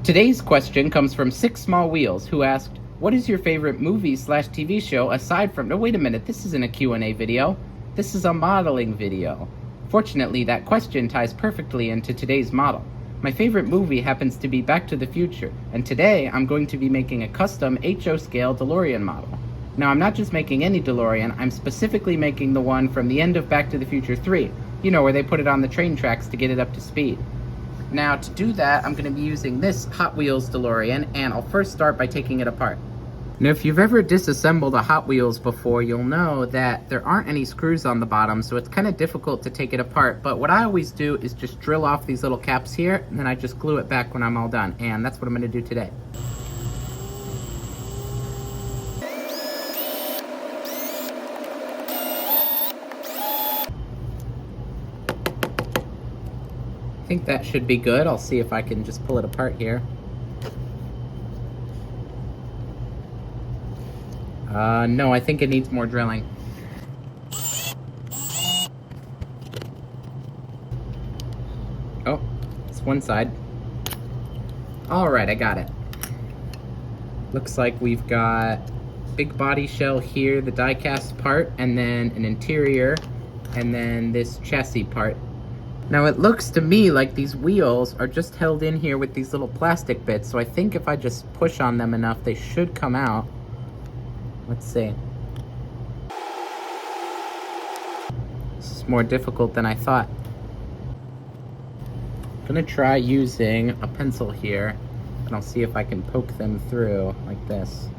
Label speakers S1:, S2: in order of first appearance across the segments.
S1: Today's question comes from Six Small Wheels, who asked, what is your favorite movie/TV show aside from... No, wait a minute, this isn't a Q&A video. This is a modeling video. Fortunately, that question ties perfectly into today's model. My favorite movie happens to be Back to the Future, and today I'm going to be making a custom HO scale DeLorean model. Now, I'm not just making any DeLorean, I'm specifically making the one from the end of Back to the Future 3. You know, where they put it on the train tracks to get it up to speed. Now, to do that, I'm going to be using this Hot Wheels DeLorean, and I'll first start by taking it apart. Now, if you've ever disassembled a Hot Wheels before, you'll know that there aren't any screws on the bottom, so it's kind of difficult to take it apart. But what I always do is just drill off these little caps here, and then I just glue it back when I'm all done. And that's what I'm going to do today. I think that should be good. I'll see if I can just pull it apart here. No, I think it needs more drilling. Oh, it's one side. All right, I got it. Looks like we've got big body shell here, the die-cast part, and then an interior, and then this chassis part. Now it looks to me like these wheels are just held in here with these little plastic bits, so I think if I just push on them enough, they should come out. Let's see. This is more difficult than I thought. I'm gonna try using a pencil here, and I'll see if I can poke them through like this.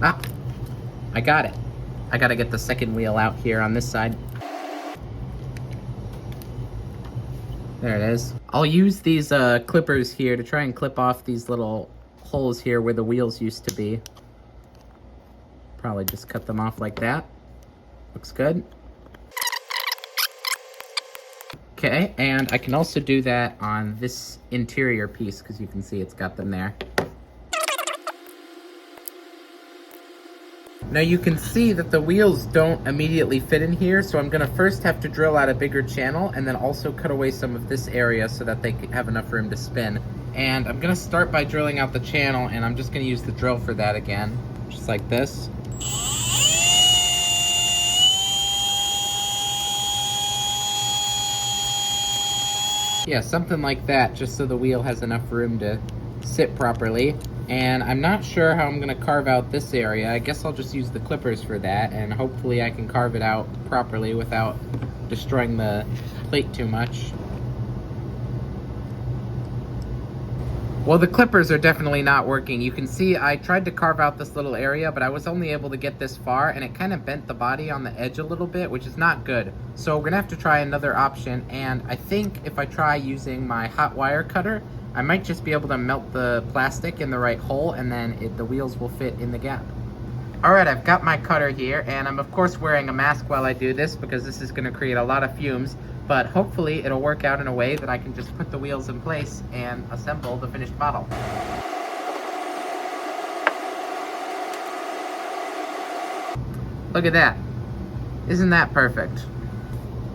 S1: Ah! I got it. I gotta get the second wheel out here on this side. There it is. I'll use these clippers here to try and clip off these little holes here where the wheels used to be. Probably just cut them off like that. Looks good. Okay, and I can also do that on this interior piece because you can see it's got them there. Now you can see that the wheels don't immediately fit in here, so I'm gonna first have to drill out a bigger channel and then also cut away some of this area so that they have enough room to spin. And I'm gonna start by drilling out the channel, and I'm just gonna use the drill for that again, just like this. Yeah, something like that, just so the wheel has enough room to sit properly. And I'm not sure how I'm gonna carve out this area. I guess I'll just use the clippers for that, and hopefully I can carve it out properly without destroying the plate too much. Well, the clippers are definitely not working. You can see I tried to carve out this little area, but I was only able to get this far, and it kind of bent the body on the edge a little bit, which is not good. So we're gonna have to try another option, and I think if I try using my hot wire cutter, I might just be able to melt the plastic in the right hole, and then the wheels will fit in the gap. Alright, I've got my cutter here, and I'm of course wearing a mask while I do this because this is going to create a lot of fumes, but hopefully it'll work out in a way that I can just put the wheels in place and assemble the finished model. Look at that. Isn't that perfect?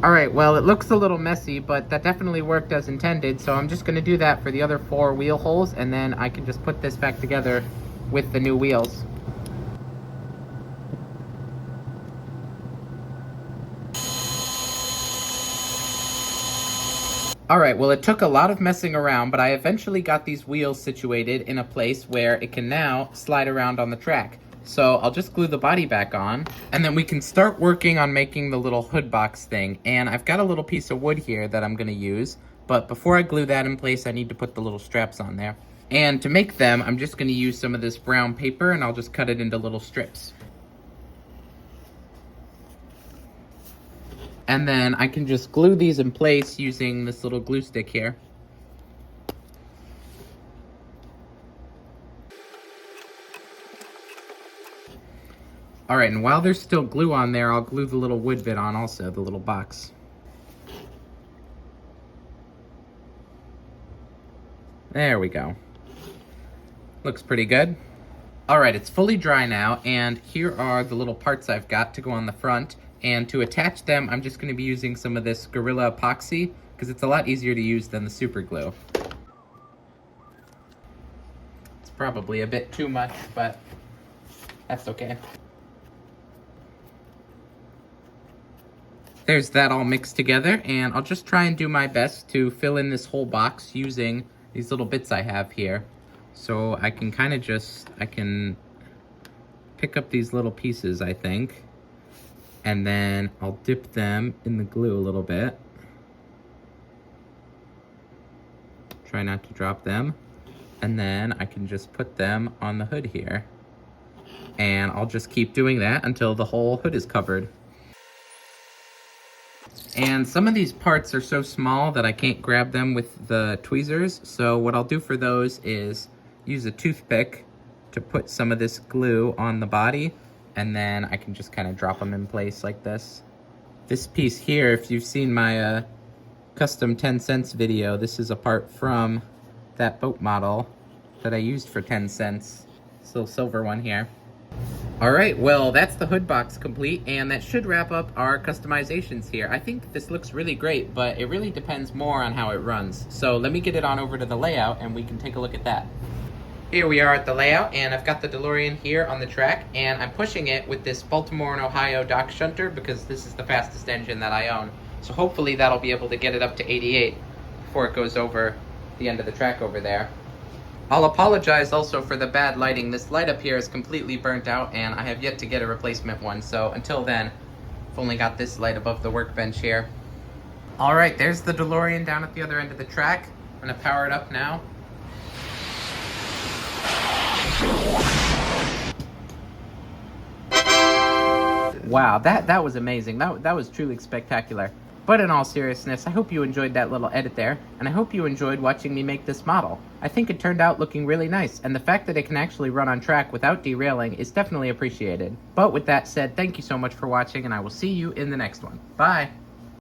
S1: Alright, well, it looks a little messy, but that definitely worked as intended, so I'm just going to do that for the other 4 wheel holes, and then I can just put this back together with the new wheels. Alright, well, it took a lot of messing around, but I eventually got these wheels situated in a place where it can now slide around on the track. So I'll just glue the body back on, and then we can start working on making the little hood box thing. And I've got a little piece of wood here that I'm gonna use, but before I glue that in place, I need to put the little straps on there. And to make them, I'm just gonna use some of this brown paper, and I'll just cut it into little strips. And then I can just glue these in place using this little glue stick here. Alright, and while there's still glue on there, I'll glue the little wood bit on also, the little box. There we go. Looks pretty good. Alright, it's fully dry now, and here are the little parts I've got to go on the front. And to attach them, I'm just going to be using some of this Gorilla Epoxy, because it's a lot easier to use than the super glue. It's probably a bit too much, but that's okay. There's that all mixed together, and I'll just try and do my best to fill in this whole box using these little bits I have here. So I can kind of I can pick up these little pieces, I think, and then I'll dip them in the glue a little bit. Try not to drop them. And then I can just put them on the hood here. And I'll just keep doing that until the whole hood is covered. And some of these parts are so small that I can't grab them with the tweezers. So what I'll do for those is use a toothpick to put some of this glue on the body, and then I can just kind of drop them in place like this. This piece here, if you've seen my custom 10 cents video, this is a part from that boat model that I used for 10 cents. This little silver one here. Alright, well, that's the hood box complete, and that should wrap up our customizations here. I think this looks really great, but it really depends more on how it runs. So let me get it on over to the layout, and we can take a look at that. Here we are at the layout, and I've got the DeLorean here on the track, and I'm pushing it with this Baltimore and Ohio Dock shunter because this is the fastest engine that I own. So hopefully that'll be able to get it up to 88 before it goes over the end of the track over there. I'll apologize also for the bad lighting. This light up here is completely burnt out, and I have yet to get a replacement one. So until then, I've only got this light above the workbench here. All right, there's the DeLorean down at the other end of the track. I'm gonna power it up now. Wow, that was amazing. That was truly spectacular. But in all seriousness, I hope you enjoyed that little edit there, and I hope you enjoyed watching me make this model. I think it turned out looking really nice, and the fact that it can actually run on track without derailing is definitely appreciated. But with that said, thank you so much for watching, and I will see you in the next one. Bye!